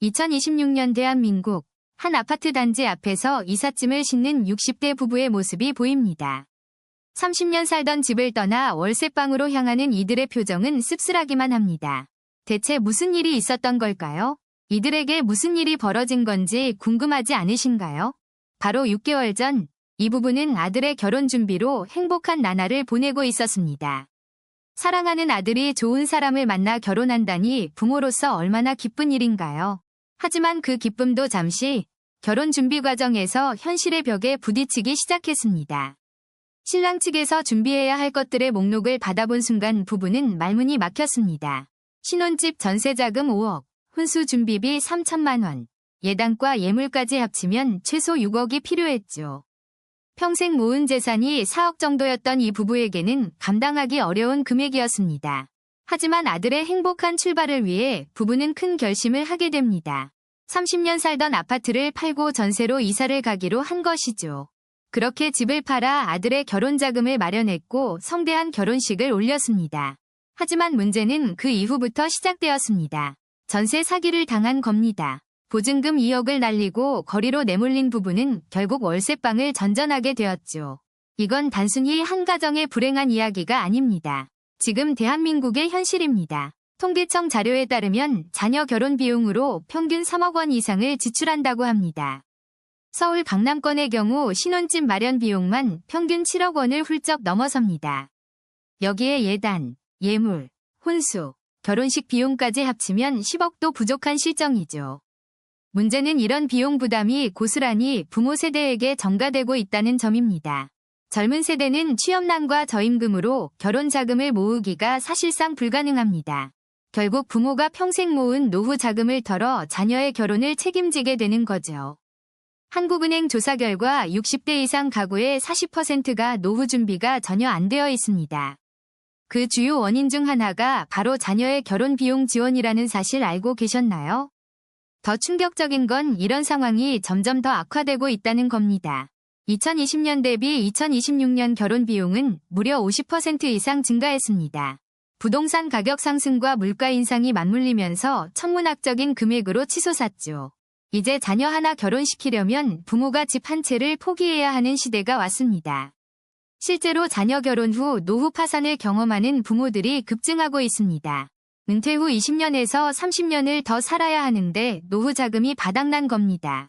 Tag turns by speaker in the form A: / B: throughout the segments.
A: 2026년 대한민국 한 아파트 단지 앞에서 이삿짐을 싣는 60대 부부의 모습이 보입니다. 30년 살던 집을 떠나 월세방으로 향하는 이들의 표정은 씁쓸하기만 합니다. 대체 무슨 일이 있었던 걸까요? 이들에게 무슨 일이 벌어진 건지 궁금하지 않으신가요? 바로 6개월 전, 이 부부는 아들의 결혼 준비로 행복한 나날을 보내고 있었습니다. 사랑하는 아들이 좋은 사람을 만나 결혼한다니 부모로서 얼마나 기쁜 일인가요? 하지만 그 기쁨도 잠시 결혼 준비 과정에서 현실의 벽에 부딪히기 시작했습니다. 신랑 측에서 준비해야 할 것들의 목록을 받아본 순간 부부는 말문이 막혔습니다. 신혼집 전세자금 5억, 혼수 준비비 3천만 원, 예단과 예물까지 합치면 최소 6억이 필요했죠. 평생 모은 재산이 4억 정도였던 이 부부에게는 감당하기 어려운 금액이었습니다. 하지만 아들의 행복한 출발을 위해 부부는 큰 결심을 하게 됩니다. 30년 살던 아파트를 팔고 전세로 이사를 가기로 한 것이죠. 그렇게 집을 팔아 아들의 결혼 자금을 마련했고 성대한 결혼식을 올렸습니다. 하지만 문제는 그 이후부터 시작되었습니다. 전세 사기를 당한 겁니다. 보증금 2억을 날리고 거리로 내몰린 부부는 결국 월세방을 전전하게 되었죠. 이건 단순히 한 가정의 불행한 이야기가 아닙니다. 지금 대한민국의 현실입니다. 통계청 자료에 따르면 자녀 결혼 비용으로 평균 3억 원 이상을 지출한다고 합니다. 서울 강남권의 경우 신혼집 마련 비용만 평균 7억 원을 훌쩍 넘어섭니다. 여기에 예단, 예물, 혼수, 결혼식 비용까지 합치면 10억도 부족한 실정이죠. 문제는 이런 비용 부담이 고스란히 부모 세대에게 전가되고 있다는 점입니다. 젊은 세대는 취업난과 저임금으로 결혼 자금을 모으기가 사실상 불가능합니다. 결국 부모가 평생 모은 노후 자금을 털어 자녀의 결혼을 책임지게 되는 거죠. 한국은행 조사 결과 60대 이상 가구의 40%가 노후 준비가 전혀 안 되어 있습니다. 그 주요 원인 중 하나가 바로 자녀의 결혼 비용 지원이라는 사실 알고 계셨나요? 더 충격적인 건 이런 상황이 점점 더 악화되고 있다는 겁니다. 2020년 대비 2026년 결혼 비용은 무려 50% 이상 증가했습니다. 부동산 가격 상승과 물가 인상이 맞물리면서 천문학적인 금액으로 치솟았죠. 이제 자녀 하나 결혼시키려면 부모가 집 한 채를 포기해야 하는 시대가 왔습니다. 실제로 자녀 결혼 후 노후 파산을 경험하는 부모들이 급증하고 있습니다. 은퇴 후 20년에서 30년을 더 살아야 하는데 노후 자금이 바닥난 겁니다.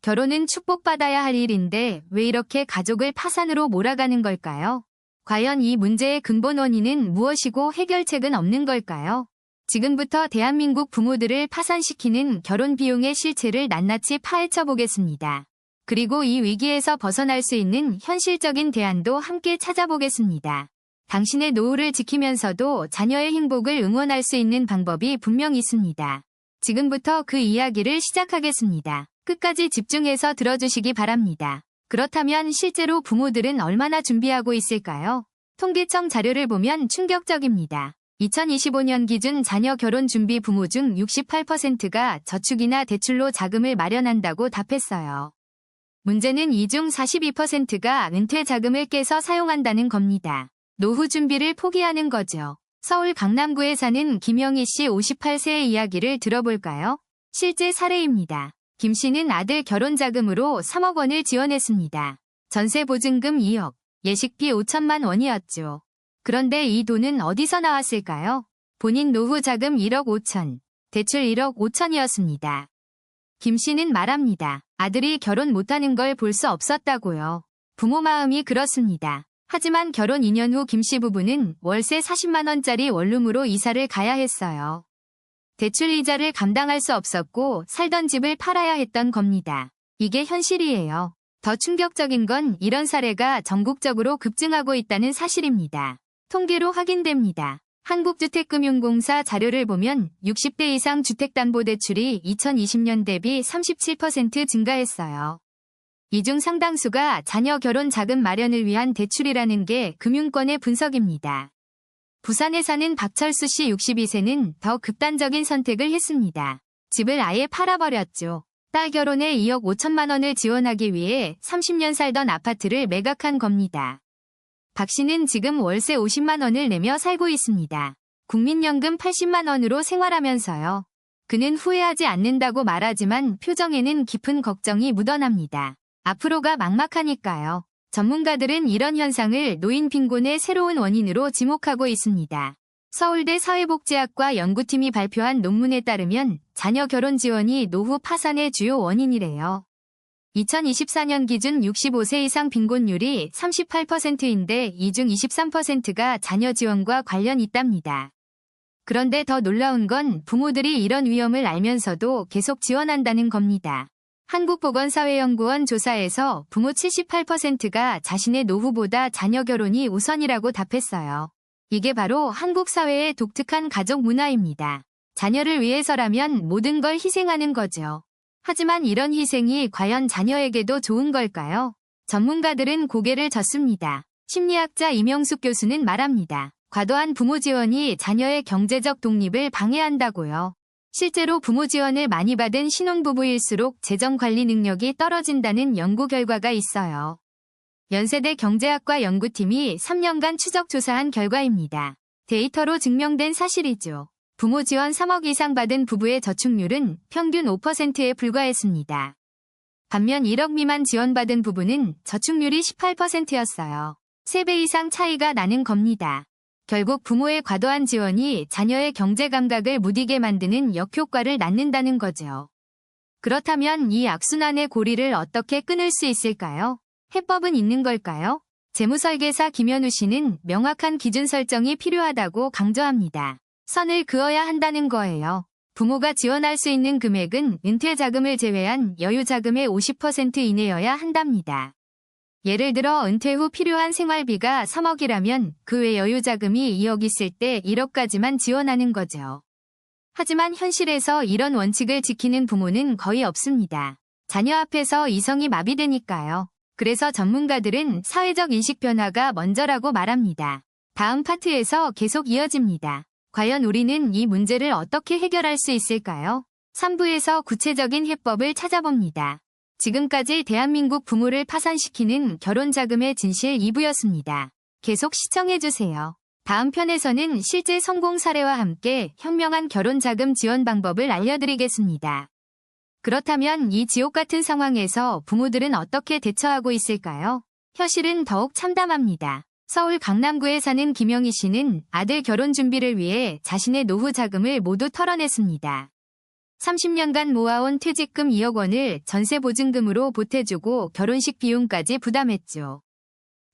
A: 결혼은 축복받아야 할 일인데 왜 이렇게 가족을 파산으로 몰아가는 걸까요? 과연 이 문제의 근본 원인은 무엇이고 해결책은 없는 걸까요? 지금부터 대한민국 부모들을 파산시키는 결혼 비용의 실체를 낱낱이 파헤쳐 보겠습니다. 그리고 이 위기에서 벗어날 수 있는 현실적인 대안도 함께 찾아보겠습니다. 당신의 노후를 지키면서도 자녀의 행복을 응원할 수 있는 방법이 분명 있습니다. 지금부터 그 이야기를 시작하겠습니다. 끝까지 집중해서 들어주시기 바랍니다. 그렇다면 실제로 부모들은 얼마나 준비하고 있을까요? 통계청 자료를 보면 충격적입니다. 2025년 기준 자녀 결혼 준비 부모 중 68%가 저축이나 대출로 자금을 마련한다고 답했어요. 문제는 이 중 42%가 은퇴 자금을 깨서 사용한다는 겁니다. 노후 준비를 포기하는 거죠. 서울 강남구에 사는 김영희 씨 58세의 이야기를 들어볼까요? 실제 사례입니다. 김 씨는 아들 결혼 자금으로 3억 원을 지원했습니다. 전세 보증금 2억, 예식비 5천만 원이었죠. 그런데 이 돈은 어디서 나왔을까요? 본인 노후 자금 1억 5천, 대출 1억 5천이었습니다. 김 씨는 말합니다. 아들이 결혼 못하는 걸 볼 수 없었다고요. 부모 마음이 그렇습니다. 하지만 결혼 2년 후 김 씨 부부는 월세 40만 원짜리 원룸으로 이사를 가야 했어요. 대출 이자를 감당할 수 없었고 살던 집을 팔아야 했던 겁니다. 이게 현실이에요. 더 충격적인 건 이런 사례가 전국적으로 급증하고 있다는 사실입니다. 통계로 확인됩니다. 한국주택금융공사 자료를 보면 60대 이상 주택담보대출이 2020년 대비 37% 증가했어요. 이 중 상당수가 자녀 결혼 자금 마련을 위한 대출이라는 게 금융권의 분석입니다. 부산에 사는 박철수 씨 62세는 더 극단적인 선택을 했습니다. 집을 아예 팔아버렸죠. 딸 결혼에 2억 5천만 원을 지원하기 위해 30년 살던 아파트를 매각한 겁니다. 박 씨는 지금 월세 50만 원을 내며 살고 있습니다. 국민연금 80만 원으로 생활하면서요. 그는 후회하지 않는다고 말하지만 표정에는 깊은 걱정이 묻어납니다. 앞으로가 막막하니까요. 전문가들은 이런 현상을 노인 빈곤의 새로운 원인으로 지목하고 있습니다. 서울대 사회복지학과 연구팀이 발표한 논문에 따르면 자녀 결혼 지원이 노후 파산의 주요 원인이래요. 2024년 기준 65세 이상 빈곤율이 38%인데 이 중 23%가 자녀 지원과 관련 있답니다. 그런데 더 놀라운 건 부모들이 이런 위험을 알면서도 계속 지원한다는 겁니다. 한국보건사회연구원 조사에서 부모 78%가 자신의 노후보다 자녀 결혼이 우선이라고 답했어요. 이게 바로 한국 사회의 독특한 가족 문화입니다. 자녀를 위해서라면 모든 걸 희생하는 거죠. 하지만 이런 희생이 과연 자녀에게도 좋은 걸까요? 전문가들은 고개를 젓습니다. 심리학자 이명숙 교수는 말합니다. 과도한 부모 지원이 자녀의 경제적 독립을 방해한다고요. 실제로 부모 지원을 많이 받은 신혼부부일수록 재정 관리 능력이 떨어진다는 연구 결과가 있어요. 연세대 경제학과 연구팀이 3년간 추적 조사한 결과입니다. 데이터로 증명된 사실이죠. 부모 지원 3억 이상 받은 부부의 저축률은 평균 5%에 불과했습니다. 반면 1억 미만 지원받은 부부는 저축률이 18%였어요. 3배 이상 차이가 나는 겁니다. 결국 부모의 과도한 지원이 자녀의 경제 감각을 무디게 만드는 역효과를 낳는다는 거죠. 그렇다면 이 악순환의 고리를 어떻게 끊을 수 있을까요? 해법은 있는 걸까요? 재무설계사 김현우 씨는 명확한 기준 설정이 필요하다고 강조합니다. 선을 그어야 한다는 거예요. 부모가 지원할 수 있는 금액은 은퇴 자금을 제외한 여유 자금의 50% 이내여야 한답니다. 예를 들어 은퇴 후 필요한 생활비가 3억이라면 그 외 여유 자금이 2억 있을 때 1억까지만 지원하는 거죠. 하지만 현실에서 이런 원칙을 지키는 부모는 거의 없습니다. 자녀 앞에서 이성이 마비되니까요. 그래서 전문가들은 사회적 인식 변화가 먼저라고 말합니다. 다음 파트에서 계속 이어집니다. 과연 우리는 이 문제를 어떻게 해결할 수 있을까요? 3부에서 구체적인 해법을 찾아봅니다. 지금까지 대한민국 부모를 파산시키는 결혼자금의 진실 2부였습니다. 계속 시청해주세요. 다음 편에서는 실제 성공 사례와 함께 현명한 결혼자금 지원 방법을 알려드리겠습니다. 그렇다면 이 지옥 같은 상황에서 부모들은 어떻게 대처하고 있을까요? 현실은 더욱 참담합니다. 서울 강남구에 사는 김영희 씨는 아들 결혼 준비를 위해 자신의 노후 자금을 모두 털어냈습니다. 30년간 모아온 퇴직금 2억 원을 전세 보증금으로 보태주고 결혼식 비용까지 부담했죠.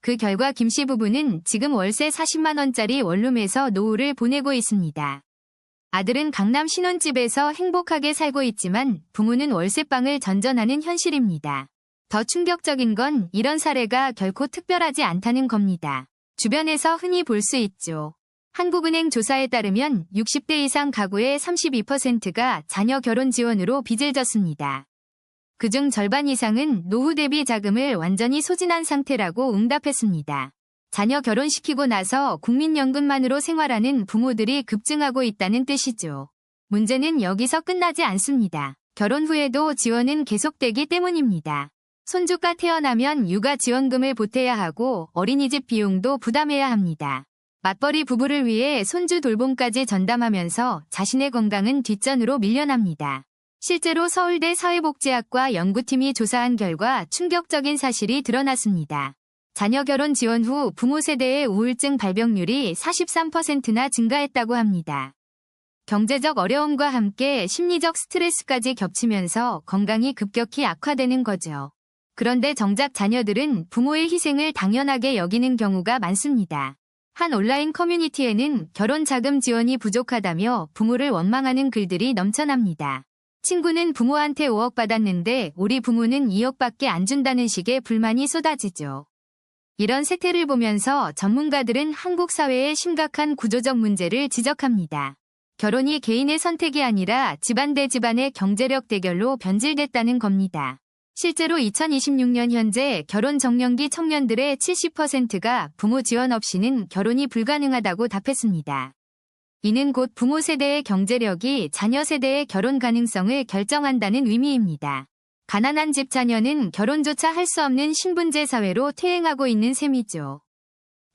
A: 그 결과 김 씨 부부는 지금 월세 40만 원짜리 원룸에서 노후를 보내고 있습니다. 아들은 강남 신혼집에서 행복하게 살고 있지만 부모는 월세방을 전전하는 현실입니다. 더 충격적인 건 이런 사례가 결코 특별하지 않다는 겁니다. 주변에서 흔히 볼 수 있죠. 한국은행 조사에 따르면 60대 이상 가구의 32%가 자녀 결혼 지원으로 빚을 졌습니다. 그중 절반 이상은 노후 대비 자금을 완전히 소진한 상태라고 응답했습니다. 자녀 결혼시키고 나서 국민연금만으로 생활하는 부모들이 급증하고 있다는 뜻이죠. 문제는 여기서 끝나지 않습니다. 결혼 후에도 지원은 계속되기 때문입니다. 손주가 태어나면 육아지원금을 보태야 하고 어린이집 비용도 부담해야 합니다. 맞벌이 부부를 위해 손주 돌봄까지 전담하면서 자신의 건강은 뒷전으로 밀려납니다. 실제로 서울대 사회복지학과 연구팀이 조사한 결과 충격적인 사실이 드러났습니다. 자녀 결혼 지원 후 부모 세대의 우울증 발병률이 43%나 증가했다고 합니다. 경제적 어려움과 함께 심리적 스트레스까지 겹치면서 건강이 급격히 악화되는 거죠. 그런데 정작 자녀들은 부모의 희생을 당연하게 여기는 경우가 많습니다. 한 온라인 커뮤니티에는 결혼 자금 지원이 부족하다며 부모를 원망하는 글들이 넘쳐납니다. 친구는 부모한테 5억 받았는데 우리 부모는 2억밖에 안 준다는 식의 불만이 쏟아지죠. 이런 세태를 보면서 전문가들은 한국 사회의 심각한 구조적 문제를 지적합니다. 결혼이 개인의 선택이 아니라 집안 대 집안의 경제력 대결로 변질됐다는 겁니다. 실제로 2026년 현재 결혼 정년기 청년들의 70%가 부모 지원 없이는 결혼이 불가능하다고 답했습니다. 이는 곧 부모 세대의 경제력이 자녀 세대의 결혼 가능성을 결정한다는 의미입니다. 가난한 집 자녀는 결혼조차 할 수 없는 신분제 사회로 퇴행하고 있는 셈이죠.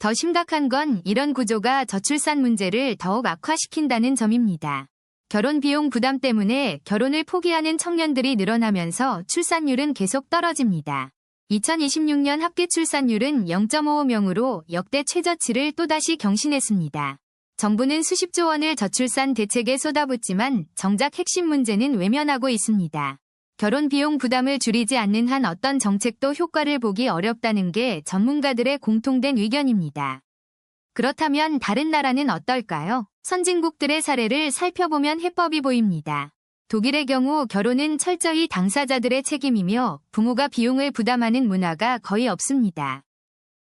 A: 더 심각한 건 이런 구조가 저출산 문제를 더욱 악화시킨다는 점입니다. 결혼 비용 부담 때문에 결혼을 포기하는 청년들이 늘어나면서 출산율은 계속 떨어집니다. 2026년 합계 출산율은 0.55명으로 역대 최저치를 또다시 경신했습니다. 정부는 수십조 원을 저출산 대책에 쏟아붓지만 정작 핵심 문제는 외면하고 있습니다. 결혼 비용 부담을 줄이지 않는 한 어떤 정책도 효과를 보기 어렵다는 게 전문가들의 공통된 의견입니다. 그렇다면 다른 나라는 어떨까요? 선진국들의 사례를 살펴보면 해법이 보입니다. 독일의 경우 결혼은 철저히 당사자들의 책임이며 부모가 비용을 부담하는 문화가 거의 없습니다.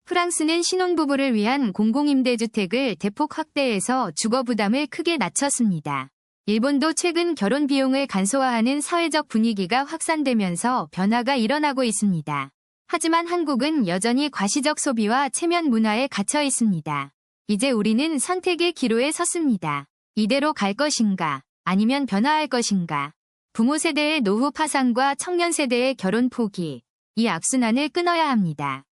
A: 프랑스는 신혼부부를 위한 공공임대주택을 대폭 확대해서 주거 부담을 크게 낮췄습니다. 일본도 최근 결혼 비용을 간소화하는 사회적 분위기가 확산되면서 변화가 일어나고 있습니다. 하지만 한국은 여전히 과시적 소비와 체면 문화에 갇혀 있습니다. 이제 우리는 선택의 기로에 섰습니다. 이대로 갈 것인가, 아니면 변화할 것인가. 부모 세대의 노후 파산과 청년 세대의 결혼 포기, 이 악순환을 끊어야 합니다.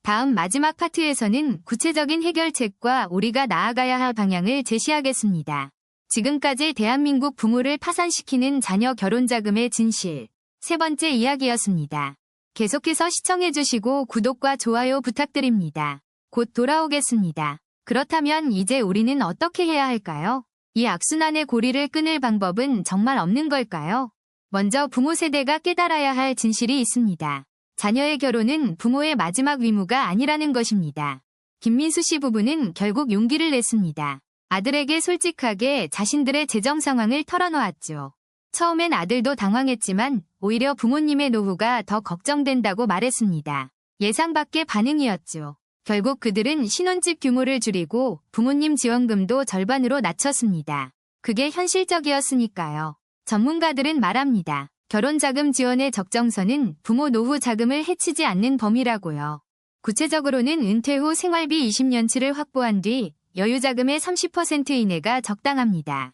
A: 다음 마지막 파트에서는 구체적인 해결책과 우리가 나아가야 할 방향을 제시하겠습니다. 지금까지 대한민국 부모를 파산시키는 자녀 결혼 자금의 진실, 세 번째 이야기였습니다. 계속해서 시청해주시고 구독과 좋아요 부탁드립니다. 곧 돌아오겠습니다. 그렇다면 이제 우리는 어떻게 해야 할까요? 이 악순환의 고리를 끊을 방법은 정말 없는 걸까요? 먼저 부모 세대가 깨달아야 할 진실이 있습니다. 자녀의 결혼은 부모의 마지막 의무가 아니라는 것입니다. 김민수 씨 부부는 결국 용기를 냈습니다. 아들에게 솔직하게 자신들의 재정 상황을 털어놓았죠. 처음엔 아들도 당황했지만 오히려 부모님의 노후가 더 걱정된다고 말했습니다. 예상 밖의 반응이었죠. 결국 그들은 신혼집 규모를 줄이고 부모님 지원금도 절반으로 낮췄습니다. 그게 현실적이었으니까요. 전문가들은 말합니다. 결혼자금 지원의 적정선은 부모 노후 자금을 해치지 않는 범위라고요. 구체적으로는 은퇴 후 생활비 20년치를 확보한 뒤 여유자금의 30% 이내가 적당합니다.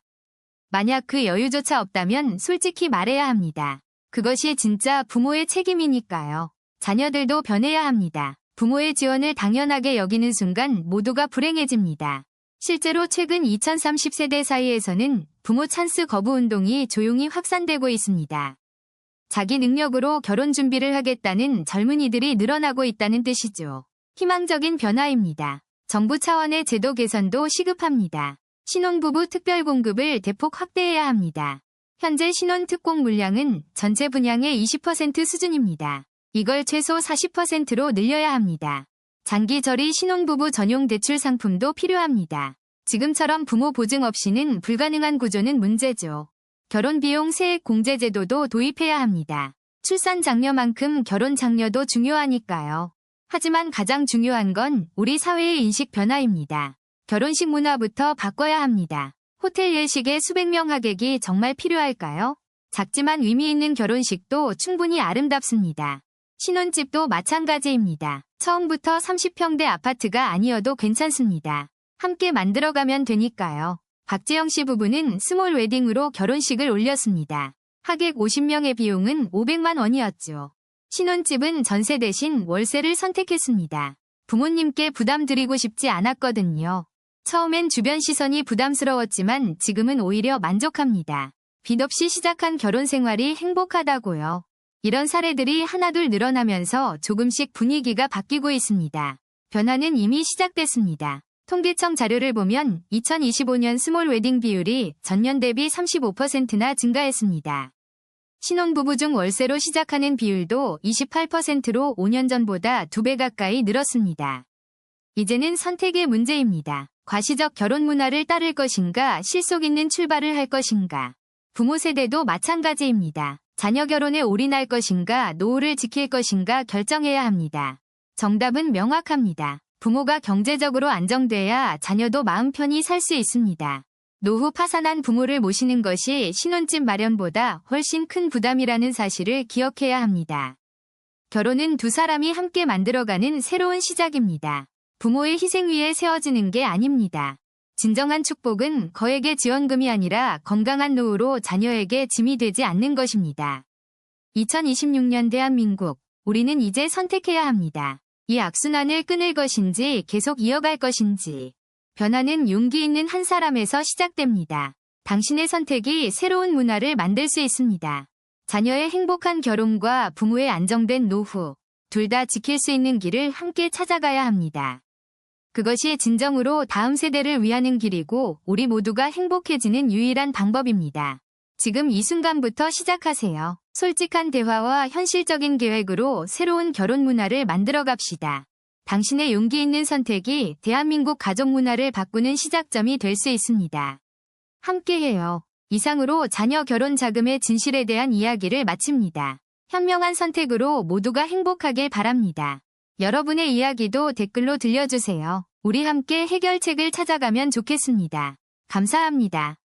A: 만약 그 여유조차 없다면 솔직히 말해야 합니다. 그것이 진짜 부모의 책임이니까요. 자녀들도 변해야 합니다. 부모의 지원을 당연하게 여기는 순간 모두가 불행해집니다. 실제로 최근 2030세대 사이에서는 부모 찬스 거부 운동이 조용히 확산되고 있습니다. 자기 능력으로 결혼 준비를 하겠다는 젊은이들이 늘어나고 있다는 뜻이죠. 희망적인 변화입니다. 정부 차원의 제도 개선도 시급합니다. 신혼부부 특별 공급을 대폭 확대해야 합니다. 현재 신혼 특공 물량은 전체 분양의 20% 수준입니다. 이걸 최소 40%로 늘려야 합니다. 장기저리 신혼부부 전용 대출 상품도 필요합니다. 지금처럼 부모 보증 없이는 불가능한 구조는 문제죠. 결혼비용 세액 공제 제도도 도입해야 합니다. 출산 장려만큼 결혼 장려도 중요하니까요. 하지만 가장 중요한 건 우리 사회의 인식 변화입니다. 결혼식 문화부터 바꿔야 합니다. 호텔 예식에 수백 명 하객이 정말 필요할까요? 작지만 의미 있는 결혼식도 충분히 아름답습니다. 신혼집도 마찬가지입니다. 처음부터 30평대 아파트가 아니어도 괜찮습니다. 함께 만들어가면 되니까요. 박재영 씨 부부는 스몰 웨딩으로 결혼식을 올렸습니다. 하객 50명의 비용은 500만 원이었죠. 신혼집은 전세 대신 월세를 선택했습니다. 부모님께 부담 드리고 싶지 않았거든요. 처음엔 주변 시선이 부담스러웠지만 지금은 오히려 만족합니다. 빚 없이 시작한 결혼 생활이 행복하다고요. 이런 사례들이 하나둘 늘어나면서 조금씩 분위기가 바뀌고 있습니다. 변화는 이미 시작됐습니다. 통계청 자료를 보면 2025년 스몰 웨딩 비율이 전년 대비 35%나 증가했습니다. 신혼부부 중 월세로 시작하는 비율도 28%로 5년 전보다 2배 가까이 늘었습니다. 이제는 선택의 문제입니다. 과시적 결혼 문화를 따를 것인가, 실속 있는 출발을 할 것인가. 부모 세대도 마찬가지입니다. 자녀 결혼에 올인할 것인가, 노후를 지킬 것인가 결정해야 합니다. 정답은 명확합니다. 부모가 경제적으로 안정돼야 자녀도 마음 편히 살 수 있습니다. 노후 파산한 부모를 모시는 것이 신혼집 마련보다 훨씬 큰 부담이라는 사실을 기억해야 합니다. 결혼은 두 사람이 함께 만들어가는 새로운 시작입니다. 부모의 희생 위에 세워지는 게 아닙니다. 진정한 축복은 거액의 지원금이 아니라 건강한 노후로 자녀에게 짐이 되지 않는 것입니다. 2026년 대한민국, 우리는 이제 선택해야 합니다. 이 악순환을 끊을 것인지 계속 이어갈 것인지. 변화는 용기 있는 한 사람에서 시작됩니다. 당신의 선택이 새로운 문화를 만들 수 있습니다. 자녀의 행복한 결혼과 부모의 안정된 노후, 둘 다 지킬 수 있는 길을 함께 찾아가야 합니다. 그것이 진정으로 다음 세대를 위하는 길이고 우리 모두가 행복해지는 유일한 방법입니다. 지금 이 순간부터 시작하세요. 솔직한 대화와 현실적인 계획으로 새로운 결혼 문화를 만들어 갑시다. 당신의 용기 있는 선택이 대한민국 가족 문화를 바꾸는 시작점이 될 수 있습니다. 함께해요. 이상으로 자녀 결혼 자금의 진실에 대한 이야기를 마칩니다. 현명한 선택으로 모두가 행복하길 바랍니다. 여러분의 이야기도 댓글로 들려주세요. 우리 함께 해결책을 찾아가면 좋겠습니다. 감사합니다.